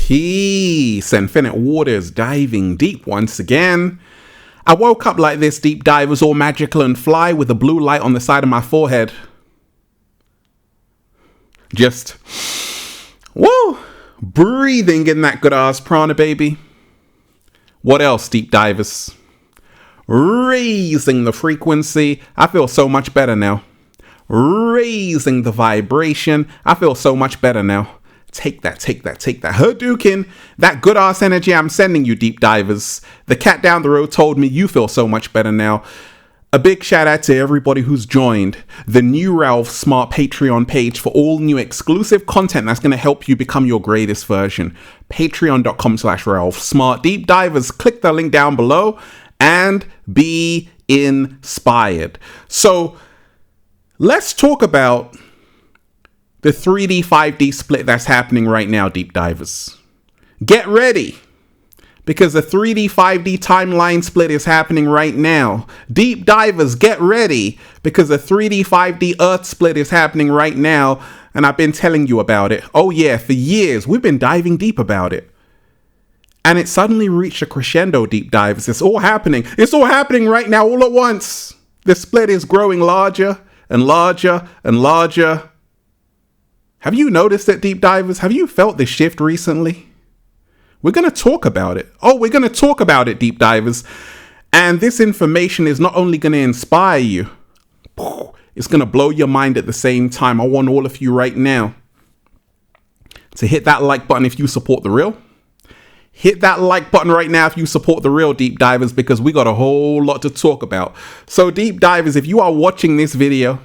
Peace, infinite waters, diving deep once again. I woke up like this, deep divers, all magical and fly with a blue light on the side of my forehead. Just, woo, breathing in that good ass prana, baby. What else, deep divers? Raising the frequency. I feel so much better now. Raising the vibration. I feel so much better now. Take that. Hadouken, that good ass energy I'm sending you, deep divers. The cat down the road told me you feel so much better now. A big shout out to everybody who's joined the new Ralph Smart Patreon page for all new exclusive content that's going to help you become your greatest version. Patreon.com/Ralph Smart. Deep divers, click the link down below and be inspired. So let's talk about the 3D, 5D split that's happening right now, deep divers. Get ready, because the 3D, 5D timeline split is happening right now. Deep divers, get ready, because the 3D, 5D Earth split is happening right now, and I've been telling you about it. Oh yeah, for years, we've been diving deep about it. And it suddenly reached a crescendo, deep divers. It's all happening. It's all happening right now, all at once. The split is growing larger and larger and larger. Have you noticed it, deep divers? Have you felt the shift recently? We're going to talk about it. We're going to talk about it, deep divers. And this information is not only going to inspire you, it's going to blow your mind at the same time. I want all of you right now to hit that like button if you support the real. Hit that like button right now if you support the real, deep divers, because we got a whole lot to talk about. So deep divers, if you are watching this video,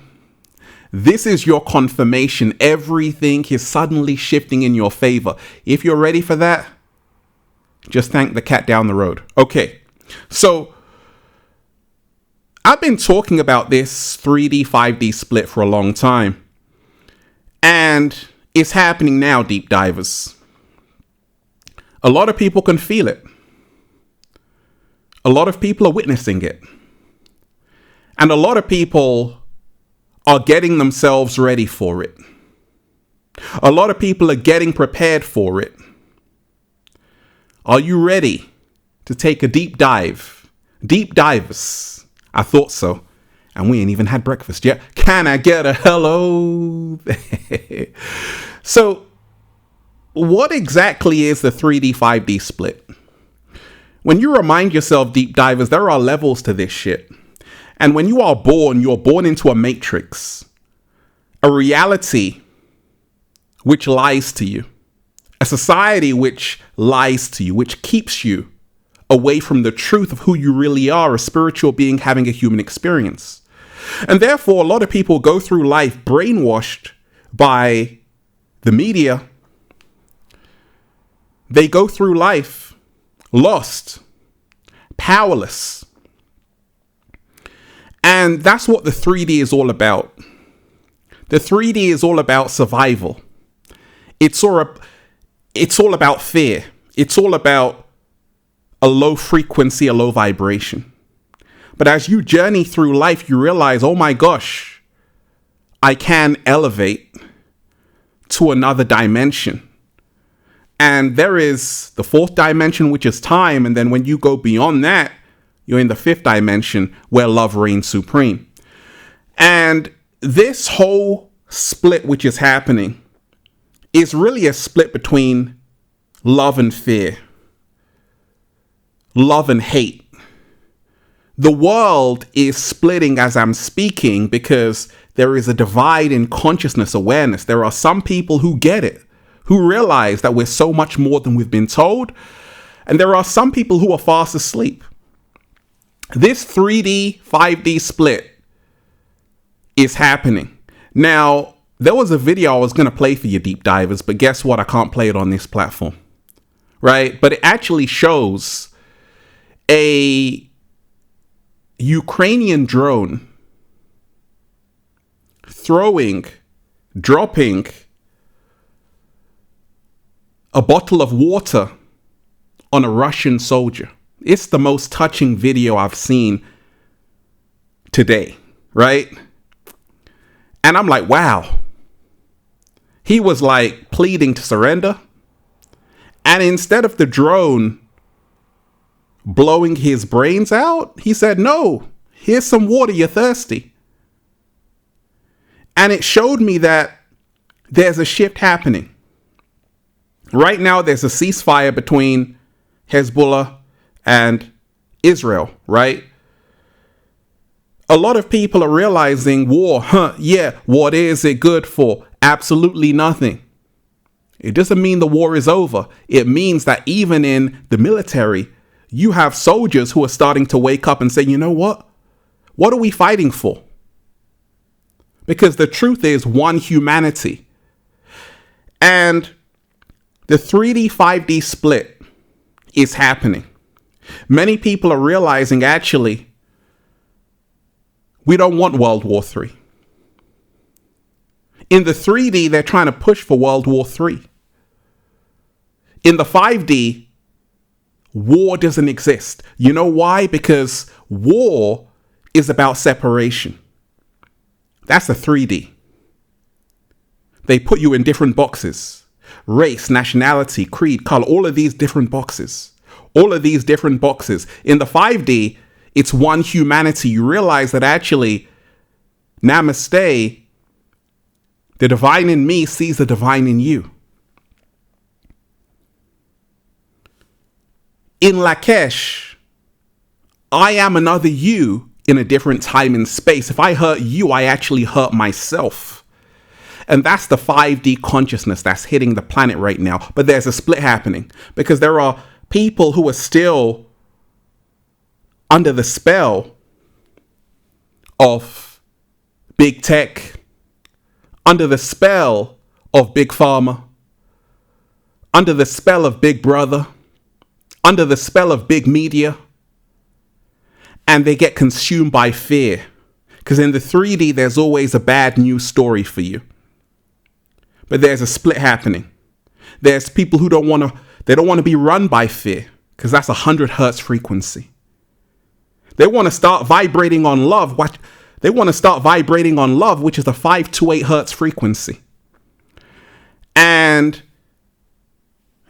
this is your confirmation. Everything is suddenly shifting in your favor. If you're ready for that, just thank the cat down the road. Okay, so I've been talking about this 3D, 5D split for a long time. And it's happening now, deep divers. A lot of people can feel it. A lot of people are witnessing it. And a lot of people are getting themselves ready for it. A lot of people are getting prepared for it. Are you ready to take a deep dive? Deep divers. I thought so. And we ain't even had breakfast yet. Can I get a hello? So, what exactly is the 3D, 5D split? When you remind yourself, deep divers, there are levels to this shit. And when you are born, you're born into a matrix, a reality which lies to you, a society which lies to you, which keeps you away from the truth of who you really are, a spiritual being having a human experience. And therefore, a lot of people go through life brainwashed by the media. They go through life lost, powerless. And that's what the 3D is all about. The 3D is all about survival. It's all about fear. It's all about a low frequency, a low vibration. But as you journey through life, you realize, oh my gosh, I can elevate to another dimension. And there is the fourth dimension, which is time. And then when you go beyond that, you're in the fifth dimension where love reigns supreme. And this whole split which is happening is really a split between love and fear, love and hate. The world is splitting as I'm speaking because there is a divide in consciousness awareness. There are some people who get it, who realize that we're so much more than we've been told. And there are some people who are fast asleep. This 3D, 5D split is happening. Now, there was a video I was going to play for you, deep divers, but guess what? I can't play it on this platform, right? But it actually shows a Ukrainian drone dropping a bottle of water on a Russian soldier. It's the most touching video I've seen today, right? And I'm like, wow. He was like pleading to surrender. And instead of the drone blowing his brains out, he said, no, here's some water, you're thirsty. And it showed me that there's a shift happening. Right now, there's a ceasefire between Hezbollah and Israel, right? A lot of people are realizing war, what is it good for? Absolutely nothing. It doesn't mean the war is over. It means that even in the military, you have soldiers who are starting to wake up and say, you know what? What are we fighting for? Because the truth is one humanity. And the 3D, 5D split is happening. Many people are realizing, actually, we don't want World War III. In the 3D, they're trying to push for World War III. In the 5D, war doesn't exist. You know why? Because war is about separation. That's the 3D. They put you in different boxes. Race, nationality, creed, color, all of these different boxes. All of these different boxes. In the 5D, it's one humanity. You realize that actually, namaste, the divine in me sees the divine in you. In Lakesh, I am another you in a different time and space. If I hurt you, I actually hurt myself. And that's the 5D consciousness that's hitting the planet right now. But there's a split happening because there are people who are still under the spell of big tech, under the spell of big pharma, under the spell of big brother, under the spell of big media. And they get consumed by fear. Because in the 3D, there's always a bad news story for you. But there's a split happening. There's people who don't want to be run by fear. Because that's 100 hertz frequency. They want to start vibrating on love. They want to start vibrating on love, which is a 528 hertz frequency. And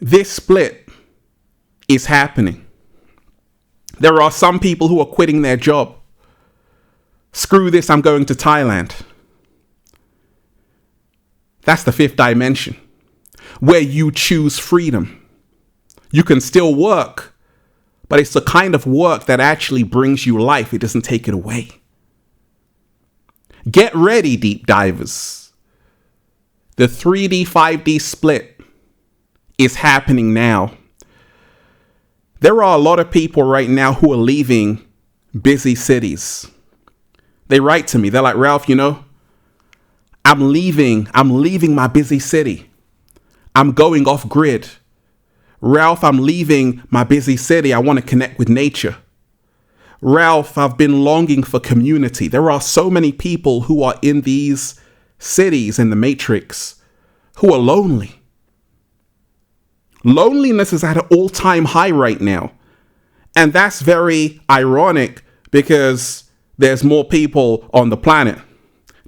this split is happening. There are some people who are quitting their job. Screw this, I'm going to Thailand. That's the 5th dimension, where you choose freedom. You can still work, but it's the kind of work that actually brings you life. It doesn't take it away. Get ready, deep divers. The 3D, 5D split is happening now. There are a lot of people right now who are leaving busy cities. They write to me. They're like, Ralph, I'm leaving my busy city. I'm going off grid. Ralph, I'm leaving my busy city. I want to connect with nature. Ralph, I've been longing for community. There are so many people who are in these cities in the matrix who are lonely. Loneliness is at an all-time high right now. And that's very ironic because there's more people on the planet.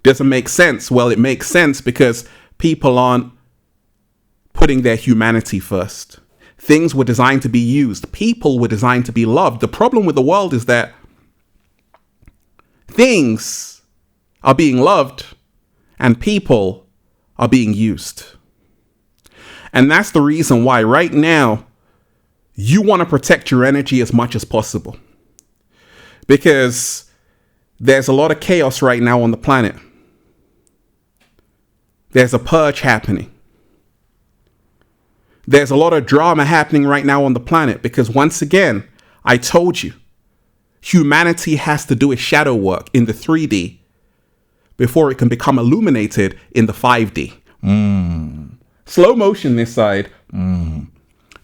Doesn't make sense. Well, it makes sense because people aren't putting their humanity first. Things were designed to be used. People were designed to be loved. The problem with the world is that things are being loved and people are being used. And that's the reason why right now you want to protect your energy as much as possible. Because there's a lot of chaos right now on the planet. There's a purge happening. There's a lot of drama happening right now on the planet because once again, I told you, humanity has to do its shadow work in the 3D before it can become illuminated in the 5D. Slow motion this side.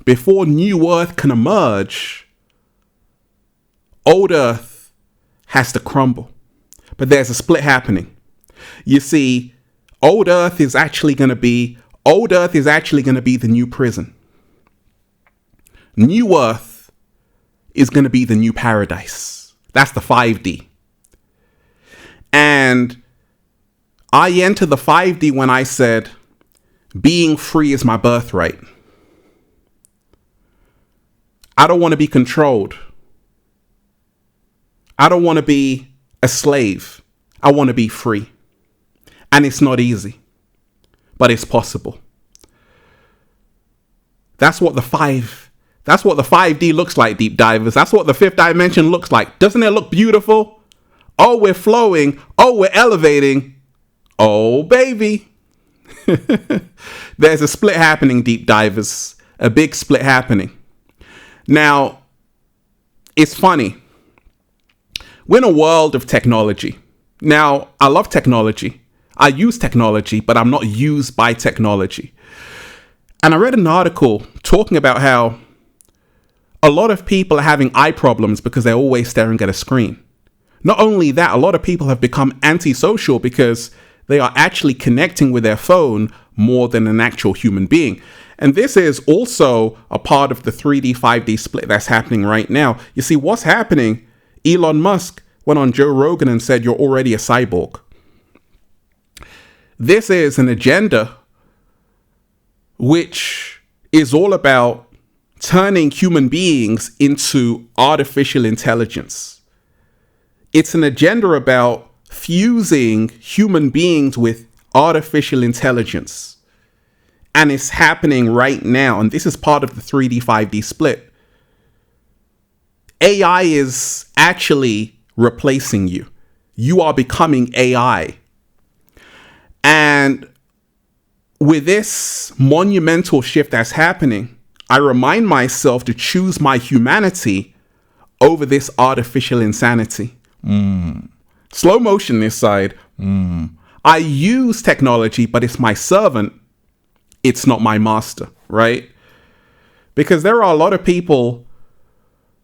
Before New Earth can emerge, Old Earth has to crumble. But there's a split happening. You see, Old Earth is actually going to be the new prison. New Earth is going to be the new paradise. That's the 5D. And I entered the 5D when I said, being free is my birthright. I don't want to be controlled. I don't want to be a slave. I want to be free. And it's not easy, but it's possible. That's what the 5D looks like, deep divers. That's what the fifth dimension looks like. Doesn't it look beautiful? Oh, we're flowing. Oh, we're elevating. Oh, baby. There's a split happening, deep divers. A big split happening. Now, it's funny. We're in a world of technology. Now, I love technology. I use technology, but I'm not used by technology. And I read an article talking about how a lot of people are having eye problems because they're always staring at a screen. Not only that, a lot of people have become antisocial because they are actually connecting with their phone more than an actual human being. And this is also a part of the 3D, 5D split that's happening right now. You see, what's happening? Elon Musk went on Joe Rogan and said, you're already a cyborg. This is an agenda which is all about turning human beings into artificial intelligence. It's an agenda about fusing human beings with artificial intelligence. And it's happening right now. And this is part of the 3D, 5D split. AI is actually replacing you. You are becoming AI. And with this monumental shift that's happening, I remind myself to choose my humanity over this artificial insanity. Slow motion this side. I use technology, but it's my servant. It's not my master, right? Because there are a lot of people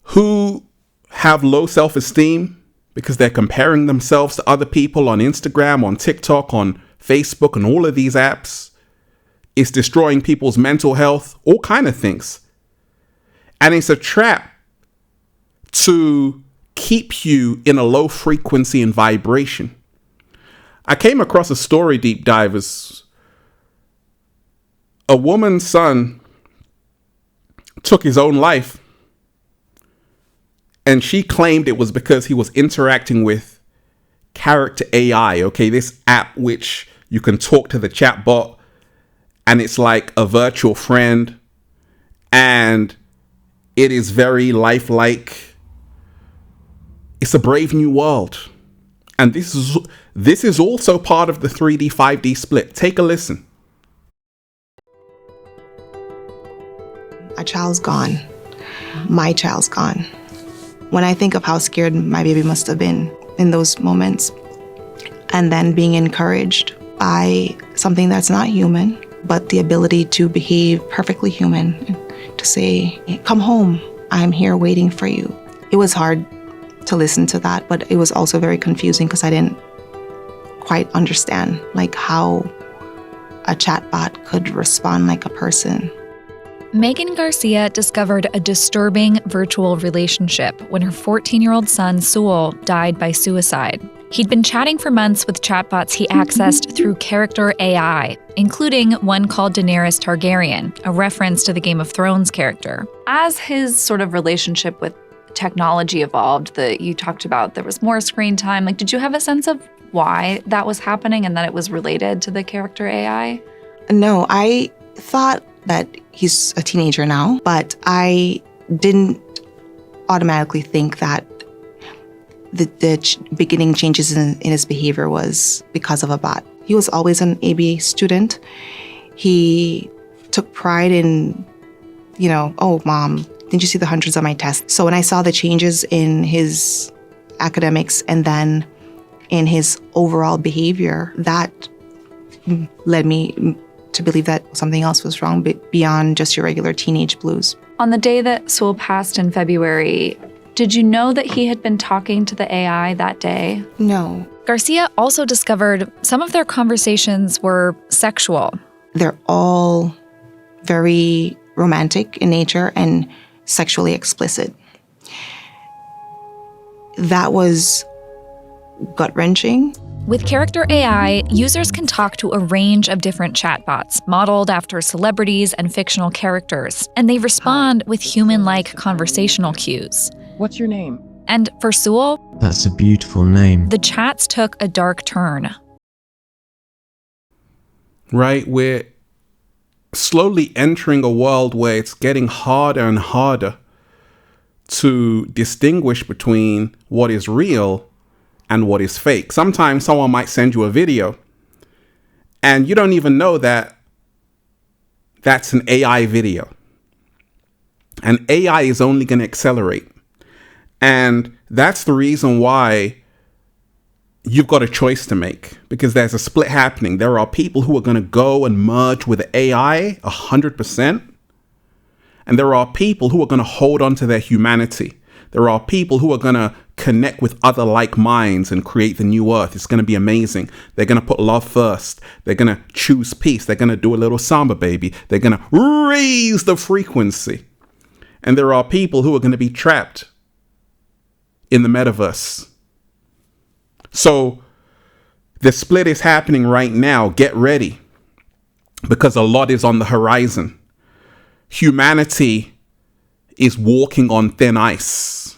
who have low self-esteem because they're comparing themselves to other people on Instagram, on TikTok, on Facebook, and all of these apps. It's destroying people's mental health, all kind of things. And it's a trap to keep you in a low frequency and vibration. I came across a story, deep divers. A woman's son took his own life, and she claimed it was because he was interacting with Character AI, okay, this app which you can talk to the chat bot, and it's like a virtual friend, and it is very lifelike. It's a brave new world. And this is also part of the 3D, 5D split. Take a listen. A child's gone. My child's gone. When I think of how scared my baby must have been in those moments, and then being encouraged by something that's not human, but the ability to behave perfectly human, to say, come home, I'm here waiting for you. It was hard to listen to that, but it was also very confusing because I didn't quite understand like how a chatbot could respond like a person. Megan Garcia discovered a disturbing virtual relationship when her 14-year-old son, Sewell, died by suicide. He'd been chatting for months with chatbots he accessed through Character AI, including one called Daenerys Targaryen, a reference to the Game of Thrones character. As his sort of relationship with technology evolved, you talked about there was more screen time. Like, did you have a sense of why that was happening and that it was related to the Character AI? No, I thought that he's a teenager now, but I didn't automatically think that the beginning changes in his behavior was because of a bot. He was always an AB student. He took pride in, oh, Mom, didn't you see the hundreds on my tests? So when I saw the changes in his academics and then in his overall behavior, that led me to believe that something else was wrong beyond just your regular teenage blues. On the day that Sewell passed in February, did you know that he had been talking to the AI that day? No. Garcia also discovered some of their conversations were sexual. They're all very romantic in nature and sexually explicit. That was gut-wrenching. With Character AI, users can talk to a range of different chatbots modeled after celebrities and fictional characters, and they respond with human-like conversational cues. What's your name? And for Sewell, That's a beautiful name. the chats took a dark turn. Right? We're slowly entering a world where it's getting harder and harder to distinguish between what is real and what is fake. Sometimes someone might send you a video and you don't even know that that's an AI video. And AI is only going to accelerate. And that's the reason why you've got a choice to make, because there's a split happening. There are people who are going to go and merge with AI 100%. And there are people who are going to hold on to their humanity. There are people who are going to connect with other like minds and create the new earth. It's going to be amazing. They're going to put love first. They're going to choose peace. They're going to do a little samba, baby. They're going to raise the frequency. And there are people who are going to be trapped in the metaverse. So the split is happening right now. Get ready, because a lot is on the horizon. Humanity is walking on thin ice.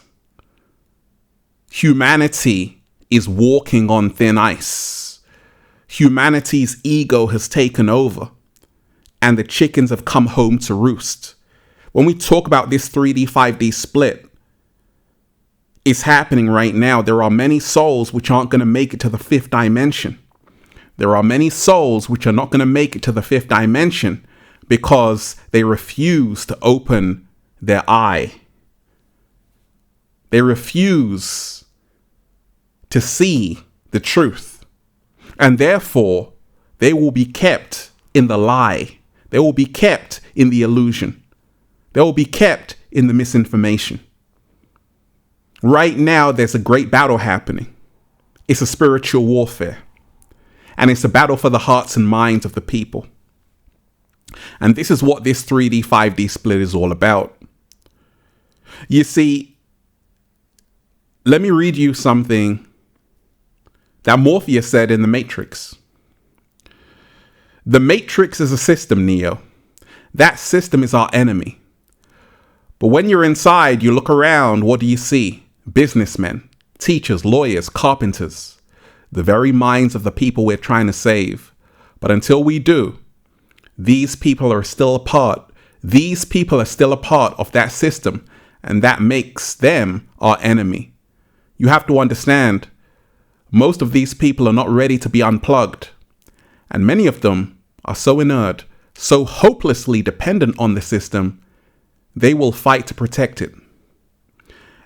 Humanity is walking on thin ice. Humanity's ego has taken over, and the chickens have come home to roost. When we talk about this 3D, 5D split, it's happening right now. There are many souls which aren't going to make it to the fifth dimension. There are many souls which are not going to make it to the fifth dimension because they refuse to open their eye. They refuse to see the truth. And therefore, they will be kept in the lie. They will be kept in the illusion. They will be kept in the misinformation. Right now, there's a great battle happening. It's a spiritual warfare. And it's a battle for the hearts and minds of the people. And this is what this 3D, 5D split is all about. You see, let me read you something that Morpheus said in The Matrix. The Matrix is a system, Neo. That system is our enemy. But when you're inside, you look around, what do you see? Businessmen, teachers, lawyers, carpenters, the very minds of the people we're trying to save. But until we do, these people are still a part. These people are still a part of that system, and that makes them our enemy. You have to understand, most of these people are not ready to be unplugged. And many of them are so inert, so hopelessly dependent on the system, they will fight to protect it.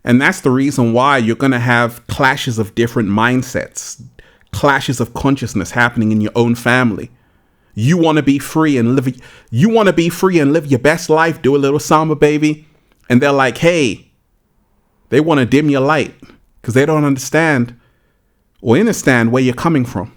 And that's the reason why you're going to have clashes of different mindsets, clashes of consciousness happening in your own family. You want to be free and live your best life, do a little samba, baby. And they're like, hey, they want to dim your light because they don't understand or understand where you're coming from.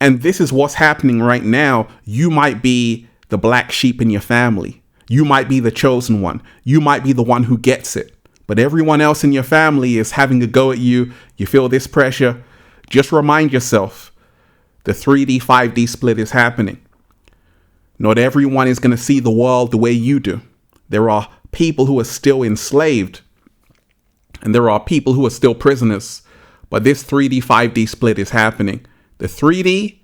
And this is what's happening right now. You might be the black sheep in your family. You might be the chosen one. You might be the one who gets it. But everyone else in your family is having a go at you. You feel this pressure. Just remind yourself, the 3D, 5D split is happening. Not everyone is going to see the world the way you do. There are people who are still enslaved. And there are people who are still prisoners. But this 3D, 5D split is happening. The 3D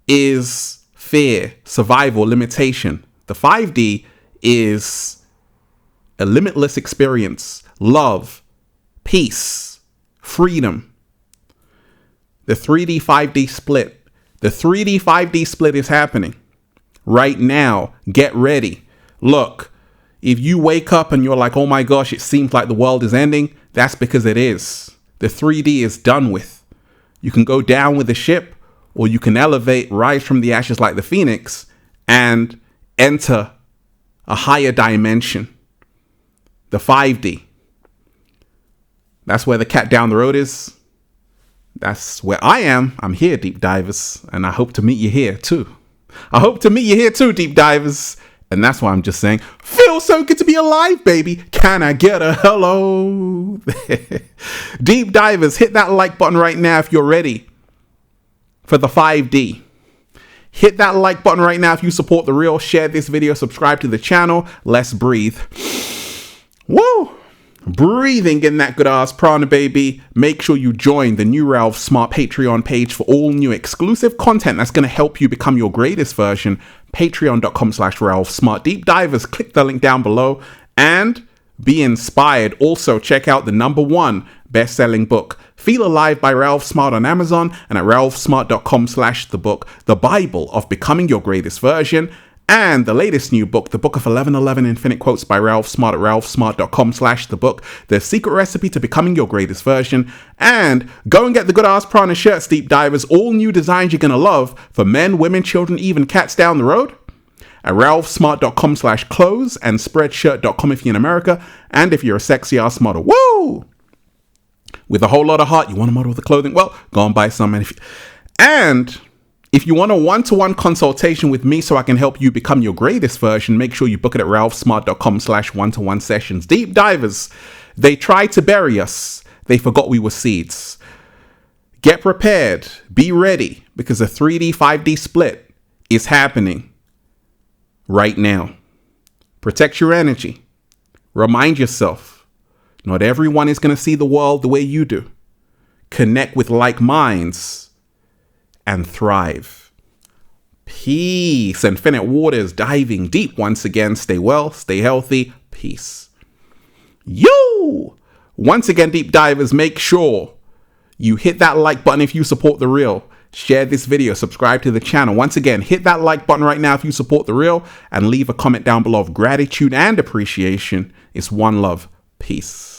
is fear, survival, limitation. The 5D is a limitless experience, love, peace, freedom. The 3D, 5D split. The 3D, 5D split is happening right now. Get ready. Look, if you wake up and you're like, oh my gosh, it seems like the world is ending, that's because it is. The 3D is done with. You can go down with the ship, or you can elevate, rise from the ashes like the phoenix, and enter a higher dimension. The 5D. That's where the cat down the road is. That's where I am. I'm here, deep divers, and I hope to meet you here too. I hope to meet you here too, deep divers. And that's why I'm just saying, feels so good to be alive, baby. Can I get a hello? Deep divers, hit that like button right now if you're ready for the 5D. Hit that like button right now if you support The Real. Share this video, subscribe to the channel. Let's breathe. Woo! Breathing in that good ass prana, baby. Make sure you join the new Ralph Smart Patreon page for all new exclusive content that's going to help you become your greatest version. Patreon.com/Ralph Smart. Deep divers, click the link down below and be inspired. Also, check out the #1 best-selling book, Feel Alive by Ralph Smart on Amazon and at ralphsmart.com/thebook, The Bible of Becoming Your Greatest Version. And the latest new book, The Book of 1111 Infinite Quotes by Ralph Smart at ralphsmart.com/thebook, The Secret Recipe to Becoming Your Greatest Version. And go and get the Good Ass Prana shirts, deep divers, all new designs you're going to love for men, women, children, even cats down the road at ralphsmart.com/clothes and spreadshirt.com if you're in America. And if you're a sexy ass model, woo! With a whole lot of heart, you want to model the clothing? Well, go and buy some. And if you want a one-to-one consultation with me so I can help you become your greatest version, make sure you book it at ralphsmart.com/one-to-one sessions. Deep divers, they tried to bury us. They forgot we were seeds. Get prepared. Be ready, because a 3D, 5D split is happening right now. Protect your energy. Remind yourself, not everyone is going to see the world the way you do. Connect with like minds and thrive. Peace. Infinite waters diving deep once again. Stay well, stay healthy. Peace. Yo! Once again, deep divers, make sure you hit that like button if you support The Real. Share this video, subscribe to the channel. Once again, hit that like button right now if you support The Real and leave a comment down below of gratitude and appreciation. It's one love. Peace.